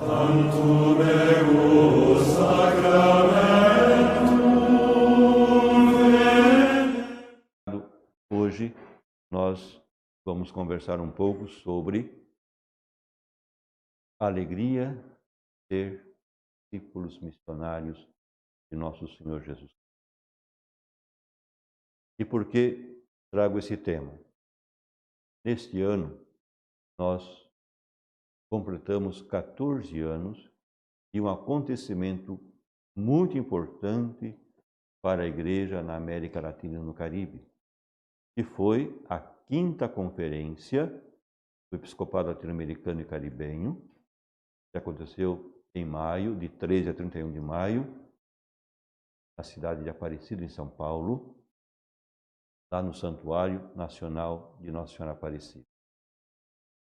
Tantum ego sacramentum. Hoje nós vamos conversar um pouco sobre a alegria de ser discípulos missionários de nosso Senhor Jesus. E por que trago esse tema? Neste ano, nós completamos 14 anos de um acontecimento muito importante para a Igreja na América Latina e no Caribe, que foi a 5ª Conferência do Episcopado Latino-Americano e Caribenho, que aconteceu em maio, de 13 a 31 de maio, na cidade de Aparecida, em São Paulo, lá no Santuário Nacional de Nossa Senhora Aparecida.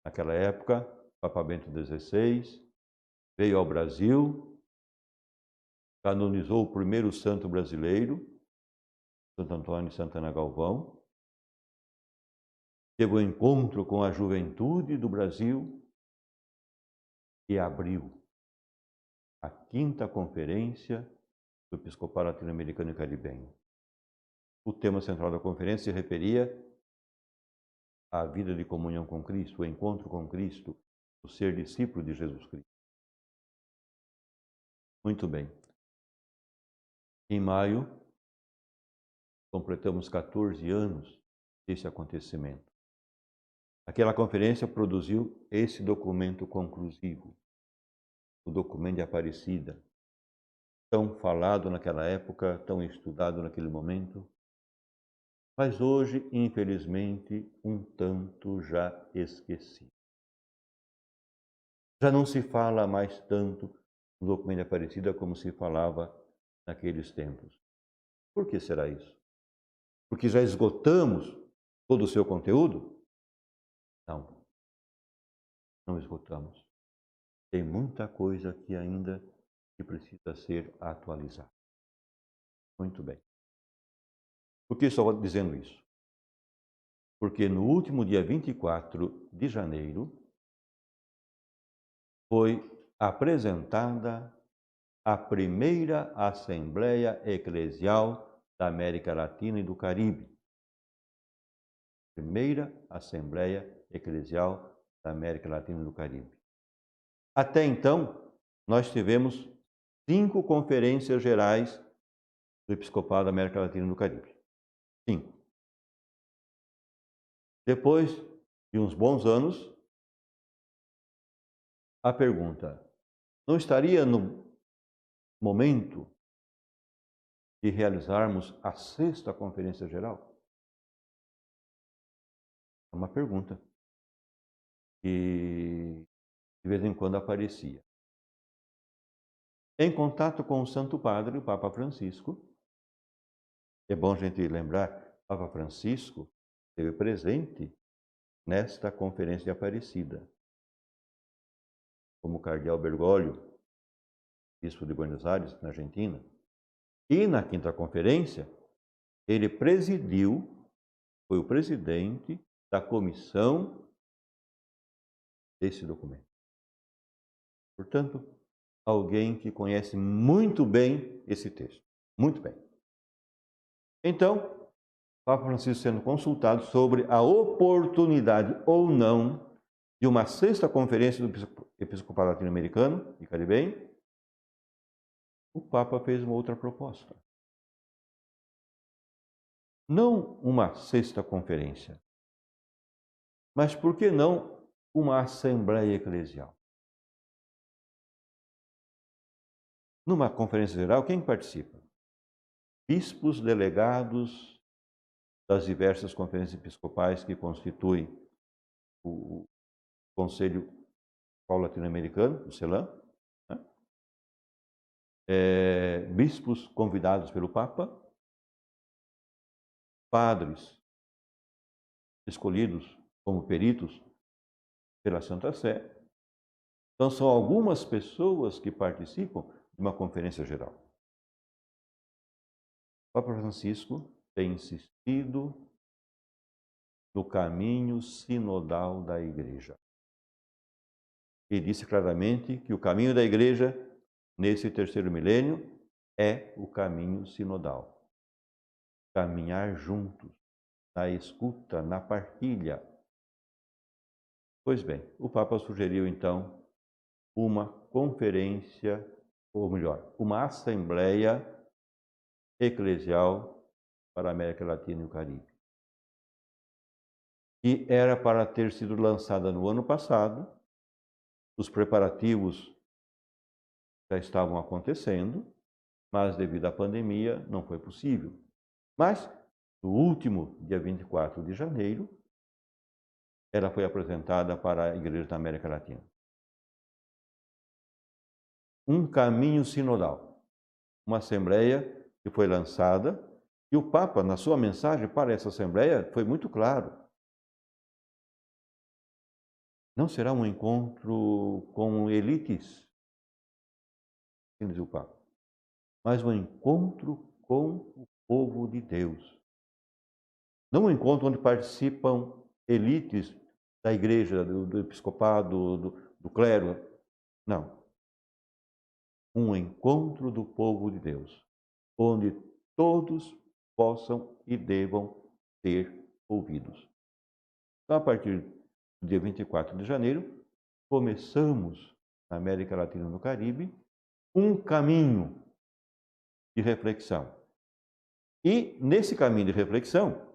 Naquela época, Papa Bento XVI veio ao Brasil, canonizou o primeiro santo brasileiro, Santo Antônio de Santana Galvão, teve um encontro com a juventude do Brasil e abriu a 5ª Conferência do Episcopado Latino-Americano e Caribenho. O tema central da conferência se referia à vida de comunhão com Cristo, o encontro com Cristo, o ser discípulo de Jesus Cristo. Muito bem. Em maio, completamos 14 anos desse acontecimento. Aquela conferência produziu esse documento conclusivo, o documento de Aparecida, tão falado naquela época, tão estudado naquele momento, mas hoje, infelizmente, um tanto já esquecido. Já não se fala mais tanto no documento de Aparecida como se falava naqueles tempos. Por que será isso? Porque já esgotamos todo o seu conteúdo? Não, não esgotamos. Tem muita coisa que ainda que precisa ser atualizada. Muito bem. Por que estou dizendo isso? Porque no último dia 24 de janeiro foi apresentada a primeira Assembleia Eclesial da América Latina e do Caribe. Primeira Assembleia Eclesial da América Latina e do Caribe. Até então, nós tivemos 5 conferências gerais do Episcopado da América Latina e do Caribe. 5. Depois de uns bons anos, a pergunta: não estaria no momento de realizarmos a 6ª Conferência Geral? É uma pergunta que de vez em quando aparecia. Em contato com o Santo Padre, o Papa Francisco, é bom a gente lembrar, o Papa Francisco esteve presente nesta Conferência de Aparecida, como Cardeal Bergoglio, bispo de Buenos Aires, na Argentina. E na 5ª Conferência, ele presidiu, foi o presidente da comissão desse documento. Portanto, alguém que conhece muito bem esse texto. Muito bem. Então, o Papa Francisco sendo consultado sobre a oportunidade ou não de uma 6ª Conferência do Episcopado Latino-Americano e Caribenho, o Papa fez uma outra proposta. Não uma 6ª Conferência, mas por que não uma Assembleia Eclesial? Numa conferência geral, quem participa? Bispos delegados das diversas conferências episcopais que constituem o Conselho Latino-Americano, o CELAM, né? Bispos convidados pelo Papa, padres escolhidos como peritos pela Santa Sé. Então, são algumas pessoas que participam de uma conferência geral. O Papa Francisco tem insistido no caminho sinodal da Igreja. e disse claramente que o caminho da igreja, nesse terceiro milênio, é o caminho sinodal. Caminhar juntos, na escuta, na partilha. Pois bem, o Papa sugeriu então uma conferência, ou melhor, uma assembleia eclesial para a América Latina e o Caribe. E era para ter sido lançada no ano passado. Os preparativos já estavam acontecendo, mas devido à pandemia não foi possível. Mas, no último dia 24 de janeiro, ela foi apresentada para a Igreja da América Latina. Um caminho sinodal, uma assembleia que foi lançada, e o Papa, na sua mensagem para essa assembleia, foi muito claro. Não será um encontro com elites, assim diz o Papa, mas um encontro com o povo de Deus. Não um encontro onde participam elites da igreja, do episcopado, do clero. Não. Um encontro do povo de Deus, onde todos possam e devam ser ouvidos. Então, a partir do dia 24 de janeiro, começamos, na América Latina e no Caribe, um caminho de reflexão. E, nesse caminho de reflexão,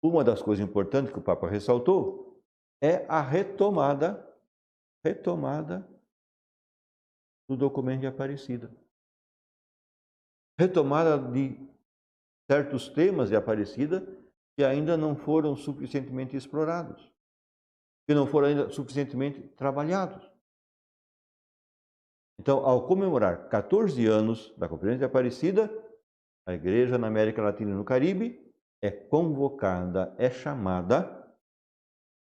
uma das coisas importantes que o Papa ressaltou é a retomada do documento de Aparecida. Retomada de certos temas de Aparecida que ainda não foram suficientemente explorados, que não foram ainda suficientemente trabalhados. Então, ao comemorar 14 anos da Conferência de Aparecida, a Igreja na América Latina e no Caribe é convocada, é chamada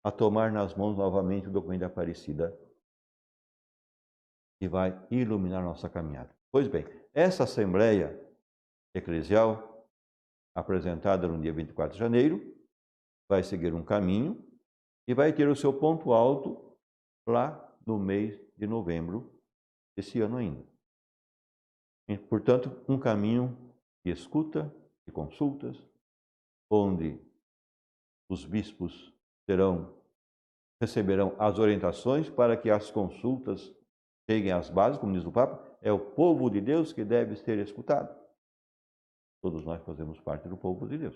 a tomar nas mãos novamente o documento de Aparecida, que vai iluminar nossa caminhada. Pois bem, essa Assembleia Eclesial, apresentada no dia 24 de janeiro, vai seguir um caminho e vai ter o seu ponto alto lá no mês de novembro desse ano ainda. E, portanto, um caminho de escuta, de consultas, onde os bispos receberão as orientações para que as consultas cheguem às bases, como diz o Papa, é o povo de Deus que deve ser escutado. Todos nós fazemos parte do povo de Deus.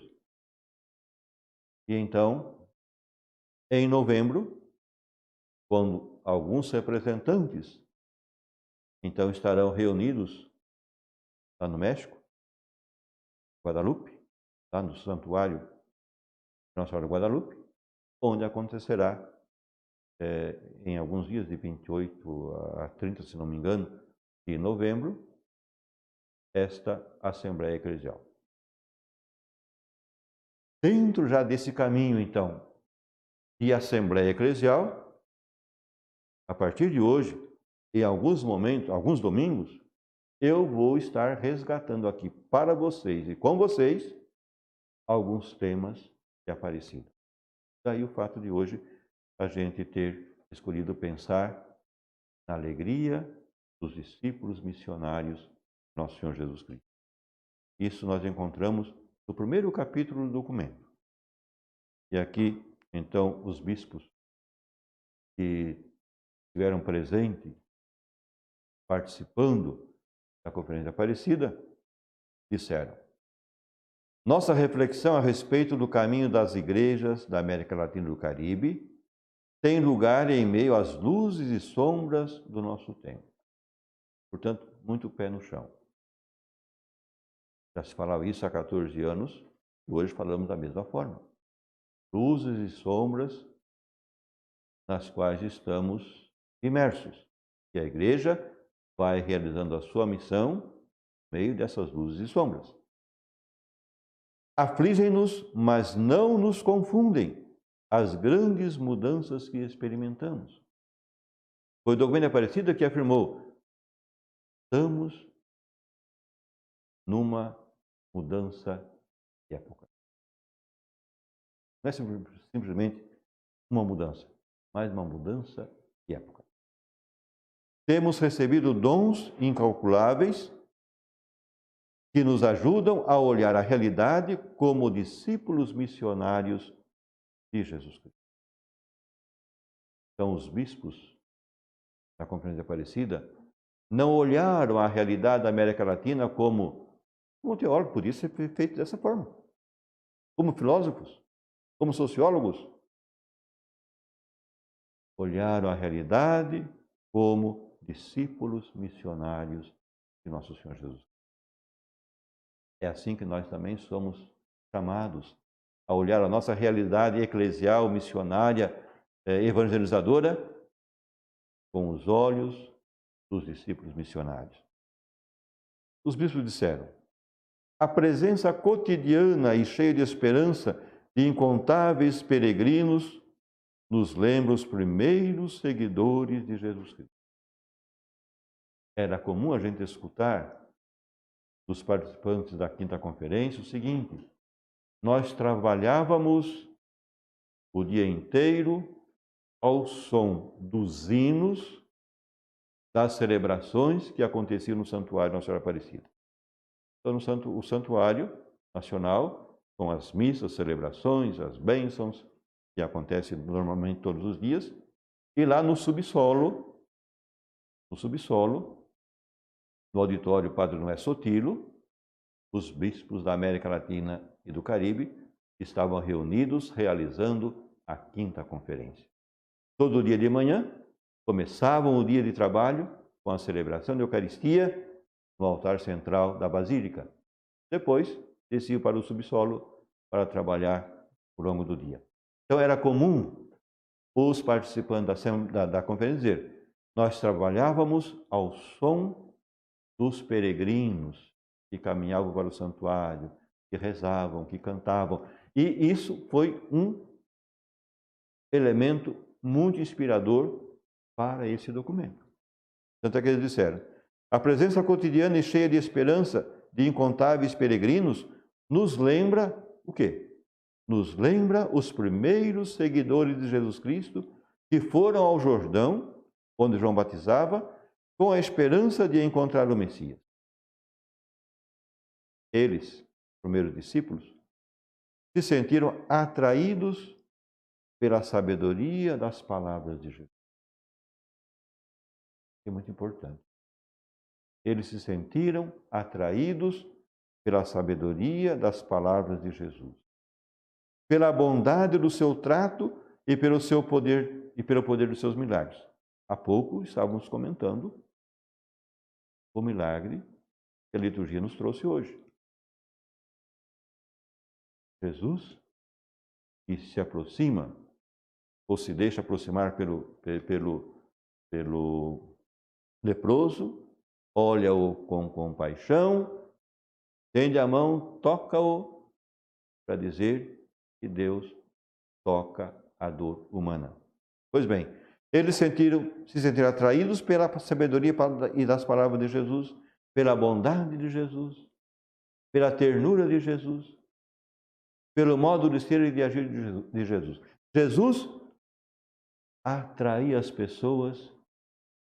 E então, em novembro, quando alguns representantes então estarão reunidos lá no México, Guadalupe, lá no Santuário Nossa Senhora de Guadalupe, onde acontecerá em alguns dias, de 28 a 30, se não me engano, de novembro, esta Assembleia Eclesial. Dentro já desse caminho, então, de Assembleia Eclesial, a partir de hoje, em alguns momentos, alguns domingos, eu vou estar resgatando aqui para vocês e com vocês alguns temas de Aparecida. Daí o fato de hoje a gente ter escolhido pensar na alegria dos discípulos missionários do nosso Senhor Jesus Cristo. Isso nós encontramos no primeiro capítulo do documento. E aqui, então, os bispos que estiveram presentes, participando da Conferência Aparecida, disseram: nossa reflexão a respeito do caminho das igrejas da América Latina e do Caribe tem lugar em meio às luzes e sombras do nosso tempo. Portanto, muito pé no chão. Já se falava isso há 14 anos e hoje falamos da mesma forma. Luzes e sombras nas quais estamos imersos. E a igreja vai realizando a sua missão no meio dessas luzes e sombras. Afligem-nos, mas não nos confundem as grandes mudanças que experimentamos. Foi o documento Aparecida que afirmou: estamos numa mudança de época. Não é simplesmente uma mudança, mas uma mudança e época. Temos recebido dons incalculáveis que nos ajudam a olhar a realidade como discípulos missionários de Jesus Cristo. Então, os bispos da Conferência Aparecida não olharam a realidade da América Latina como um teólogo podia ser feito dessa forma, como filósofos, como sociólogos. Olharam a realidade como discípulos missionários de nosso Senhor Jesus. É assim que nós também somos chamados a olhar a nossa realidade eclesial, missionária, evangelizadora, com os olhos dos discípulos missionários. Os bispos disseram: a presença cotidiana e cheia de esperança de incontáveis peregrinos nos lembra os primeiros seguidores de Jesus Cristo. Era comum a gente escutar dos participantes da quinta conferência o seguinte: nós trabalhávamos o dia inteiro ao som dos hinos das celebrações que aconteciam no Santuário Nossa Senhora Aparecida. Então, o Santuário Nacional, com as missas, celebrações, as bênçãos, que acontecem normalmente todos os dias, e lá no subsolo, no auditório Padre Noé Sotilo, os bispos da América Latina e do Caribe estavam reunidos realizando a quinta conferência. Todo dia de manhã, começavam o dia de trabalho com a celebração da Eucaristia no altar central da Basílica. Depois, desciam para o subsolo para trabalhar ao longo do dia. Então, era comum os participantes da conferência dizer: nós trabalhávamos ao som dos peregrinos que caminhavam para o santuário, que rezavam, que cantavam. E isso foi um elemento muito inspirador para esse documento. Tanto é que eles disseram: a presença cotidiana e cheia de esperança de incontáveis peregrinos nos lembra o quê? Nos lembra os primeiros seguidores de Jesus Cristo que foram ao Jordão, onde João batizava, com a esperança de encontrar o Messias. Eles, primeiros discípulos, se sentiram atraídos pela sabedoria das palavras de Jesus. É muito importante. Eles se sentiram atraídos pela sabedoria das palavras de Jesus, pela bondade do seu trato e pelo seu poder e pelo poder dos seus milagres. Há pouco estávamos comentando o milagre que a liturgia nos trouxe hoje. Jesus, que se aproxima ou se deixa aproximar pelo leproso, olha-o com compaixão, estende a mão, toca-o, para dizer que Deus toca a dor humana. Pois bem, eles se sentiram atraídos pela sabedoria e das palavras de Jesus, pela bondade de Jesus, pela ternura de Jesus, pelo modo de ser e de agir de Jesus. Jesus atraía as pessoas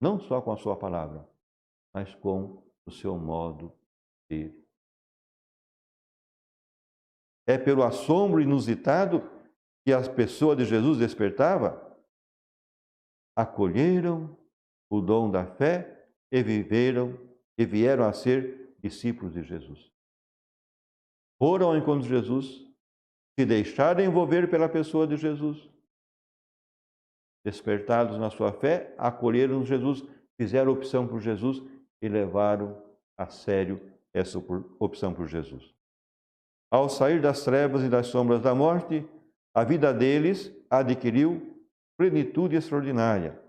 não só com a sua palavra, mas com o seu modo de ser. É pelo assombro inusitado que a pessoa de Jesus despertava, acolheram o dom da fé e vieram a ser discípulos de Jesus. Foram ao encontro de Jesus, se deixaram envolver pela pessoa de Jesus. Despertados na sua fé, acolheram Jesus, fizeram opção por Jesus e levaram a sério essa opção por Jesus. Ao sair das trevas e das sombras da morte, a vida deles adquiriu plenitude extraordinária,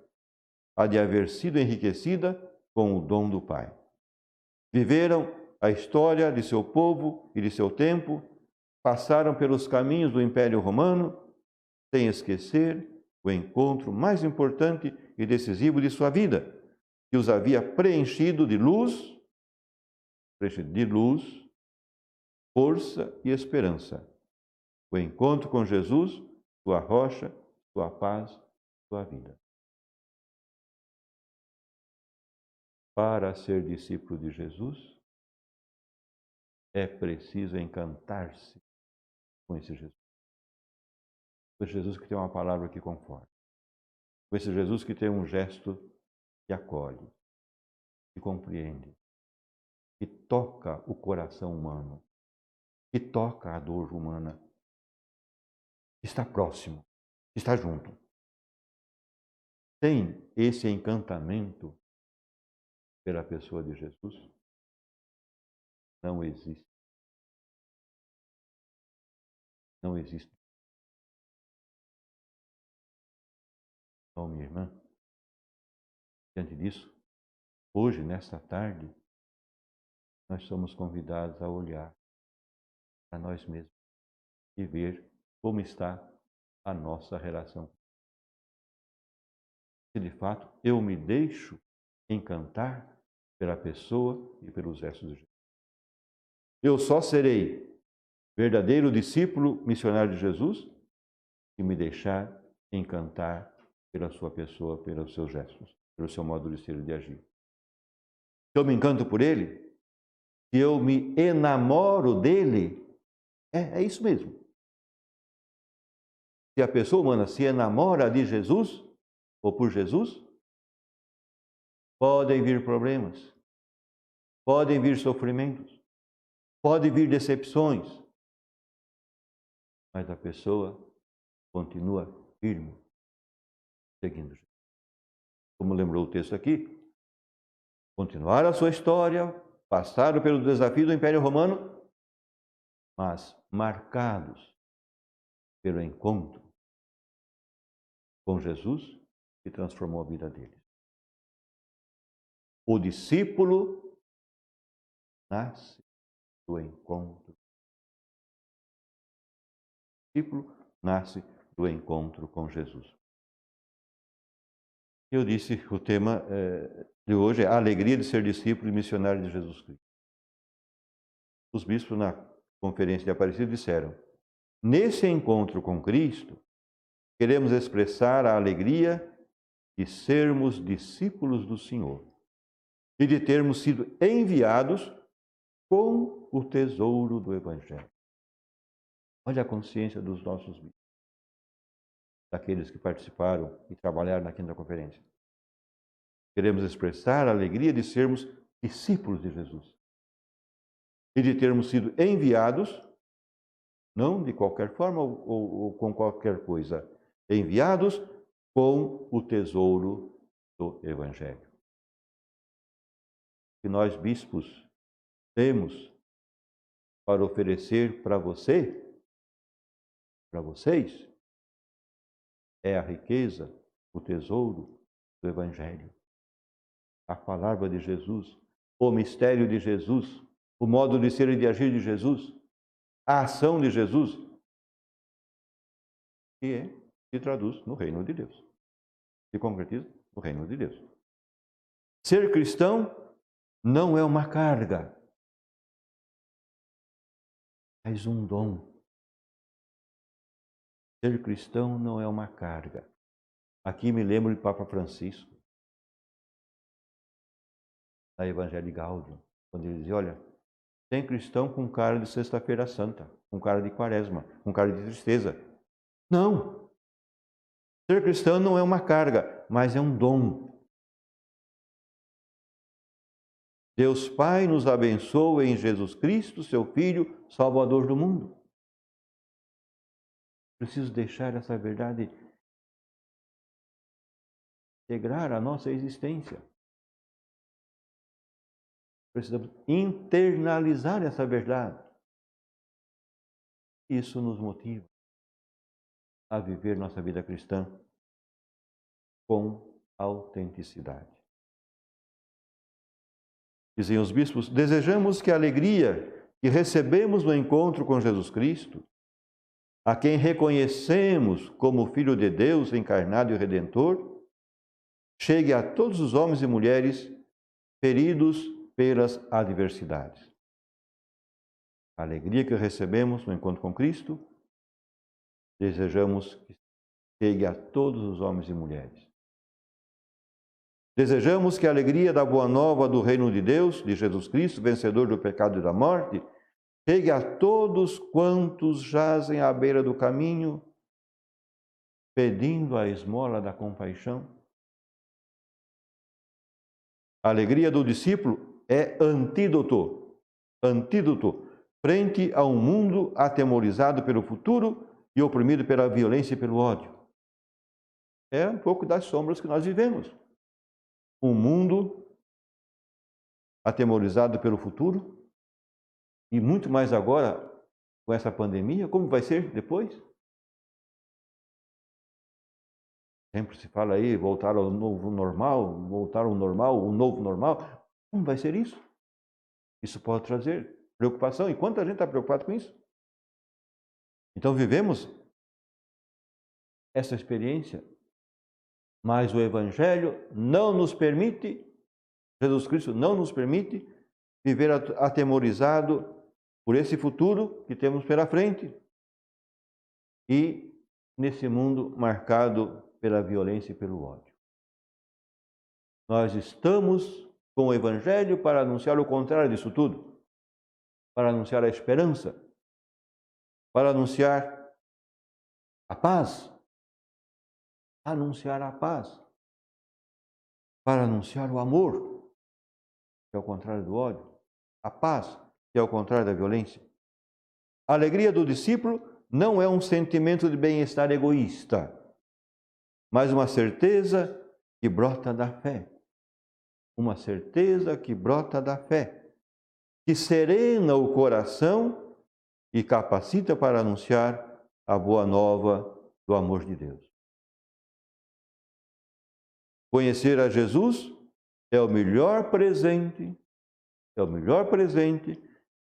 a de haver sido enriquecida com o dom do Pai. Viveram a história de seu povo e de seu tempo, passaram pelos caminhos do Império Romano, sem esquecer o encontro mais importante e decisivo de sua vida, que os havia preenchido de luz, força e esperança. O encontro com Jesus, sua rocha, sua paz, sua vida. Para ser discípulo de Jesus, é preciso encantar-se com esse Jesus. Com esse Jesus que tem uma palavra que conforta. Com esse Jesus que tem um gesto que acolhe, que compreende, que toca o coração humano, que toca a dor humana, que está próximo, que está junto. Sem esse encantamento pela pessoa de Jesus, não existe. Não existe. Então, minha irmã, diante disso, hoje, nesta tarde, nós somos convidados a olhar para nós mesmos e ver como está a nossa relação. Se de fato eu me deixo encantar pela pessoa e pelos gestos de Jesus. Eu só serei verdadeiro discípulo missionário de Jesus se me deixar encantar pela sua pessoa, pelos seus gestos, pelo seu modo de ser e de agir. Se eu me encanto por ele, se eu me enamoro dele, é isso mesmo. Se a pessoa humana se enamora de Jesus, ou por Jesus, podem vir problemas, podem vir sofrimentos, podem vir decepções, mas a pessoa continua firme, seguindo Jesus. Como lembrou o texto aqui, continuaram a sua história, passaram pelo desafio do Império Romano, mas marcados pelo encontro com Jesus, que transformou a vida deles. O discípulo nasce do encontro. O discípulo nasce do encontro com Jesus. Eu disse, o tema de hoje é a alegria de ser discípulo e missionário de Jesus Cristo. Os bispos na conferência de Aparecida disseram: nesse encontro com Cristo, queremos expressar a alegria de sermos discípulos do Senhor e de termos sido enviados com o tesouro do Evangelho. Olha a consciência dos nossos bispos, daqueles que participaram e trabalharam na quinta conferência. Queremos expressar a alegria de sermos discípulos de Jesus e de termos sido enviados, não de qualquer forma ou com qualquer coisa, enviados com o tesouro do Evangelho. Que nós, bispos, temos para oferecer para você, para vocês, é a riqueza, o tesouro do Evangelho. A palavra de Jesus, o mistério de Jesus, o modo de ser e de agir de Jesus, a ação de Jesus, que se traduz no reino de Deus, se concretiza no reino de Deus. Ser cristão não é uma carga, mas um dom. Ser cristão não é uma carga. Aqui me lembro de Papa Francisco, na Evangelii Gaudium, quando ele dizia: olha, tem cristão com cara de sexta-feira santa, com cara de quaresma, com cara de tristeza. Não! Ser cristão não é uma carga, mas é um dom. Deus Pai nos abençoa em Jesus Cristo, seu Filho, Salvador do mundo. Preciso deixar essa verdade integrar a nossa existência. Precisamos internalizar essa verdade. Isso nos motiva a viver nossa vida cristã com autenticidade. Dizem os bispos: desejamos que a alegria que recebemos no encontro com Jesus Cristo, a quem reconhecemos como Filho de Deus encarnado e Redentor, chegue a todos os homens e mulheres feridos pelas adversidades. A alegria que recebemos no encontro com Cristo, desejamos que chegue a todos os homens e mulheres Desejamos que a alegria da boa nova do reino de Deus, de Jesus Cristo, vencedor do pecado e da morte, chegue a todos quantos jazem à beira do caminho, pedindo a esmola da compaixão. A alegria do discípulo é antídoto frente a um mundo atemorizado pelo futuro e oprimido pela violência e pelo ódio. É um pouco das sombras que nós vivemos. Um mundo atemorizado pelo futuro e muito mais agora com essa pandemia. Como vai ser depois? Sempre se fala aí, voltar ao novo normal, voltar ao normal, o novo normal. Como vai ser isso? Isso pode trazer preocupação. E quanta gente está preocupada com isso? Então vivemos essa experiência, mas o Evangelho não nos permite, Jesus Cristo não nos permite viver atemorizado por esse futuro que temos pela frente e nesse mundo marcado pela violência e pelo ódio. Nós estamos com o Evangelho para anunciar o contrário disso tudo, para anunciar a esperança, para anunciar a paz, para anunciar o amor, que é o contrário do ódio, a paz, que é o contrário da violência. A alegria do discípulo não é um sentimento de bem-estar egoísta, mas uma certeza que brota da fé. Uma certeza que brota da fé, que serena o coração e capacita para anunciar a boa nova do amor de Deus. Conhecer a Jesus é o melhor presente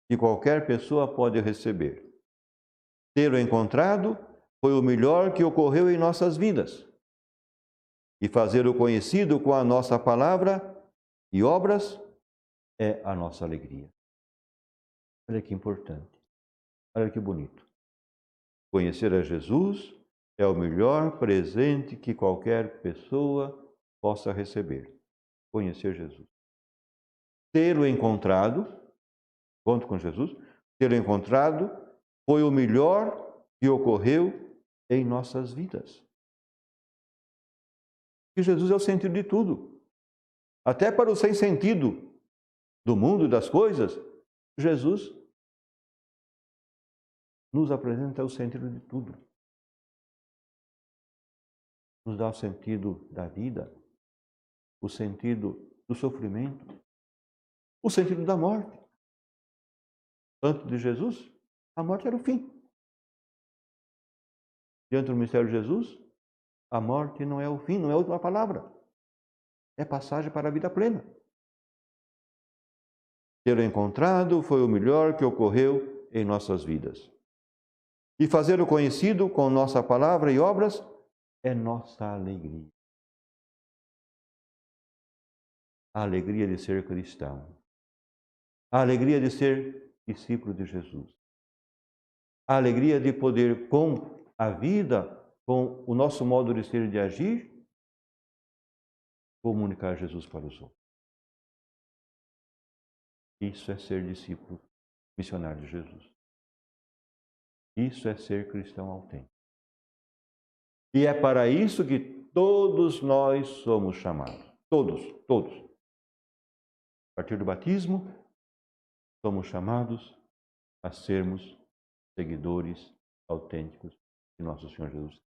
que qualquer pessoa pode receber. Tê-lo encontrado foi o melhor que ocorreu em nossas vidas. E fazê-lo conhecido com a nossa palavra e obras é a nossa alegria. Olha que importante, olha que bonito. Conhecer a Jesus é o melhor presente que qualquer pessoa possa receber. Conhecer Jesus. Tê-lo encontrado, conto com Jesus, tê-lo encontrado foi o melhor que ocorreu em nossas vidas. E Jesus é o sentido de tudo. Até para o sem sentido do mundo e das coisas, Jesus nos apresenta o sentido de tudo. Nos dá o sentido da vida, o sentido do sofrimento, o sentido da morte. Antes de Jesus, a morte era o fim. Diante do mistério de Jesus, a morte não é o fim, não é a última palavra. É passagem para a vida plena. Tê-lo encontrado foi o melhor que ocorreu em nossas vidas. E fazê-lo conhecido com nossa palavra e obras é nossa alegria. A alegria de ser cristão. A alegria de ser discípulo de Jesus. A alegria de poder, com a vida, com o nosso modo de ser e de agir, comunicar Jesus para os outros. Isso é ser discípulo missionário de Jesus. Isso é ser cristão autêntico. E é para isso que todos nós somos chamados. Todos. A partir do batismo, somos chamados a sermos seguidores autênticos de nosso Senhor Jesus.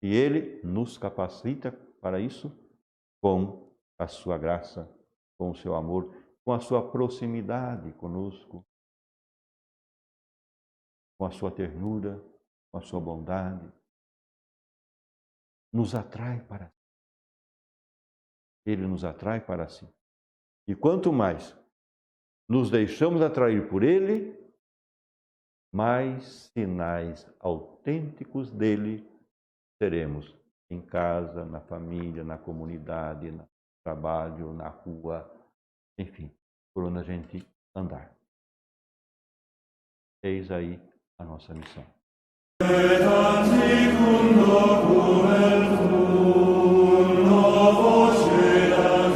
E Ele nos capacita para isso com a sua graça, com o seu amor, com a sua proximidade conosco, com a sua ternura, com a sua bondade. Nos atrai para si. Ele nos atrai para si. E quanto mais nos deixamos atrair por Ele, mais sinais autênticos dele teremos em casa, na família, na comunidade, no trabalho, na rua, enfim, por onde a gente andar. Eis aí a nossa missão. et antiquum documento novo cedat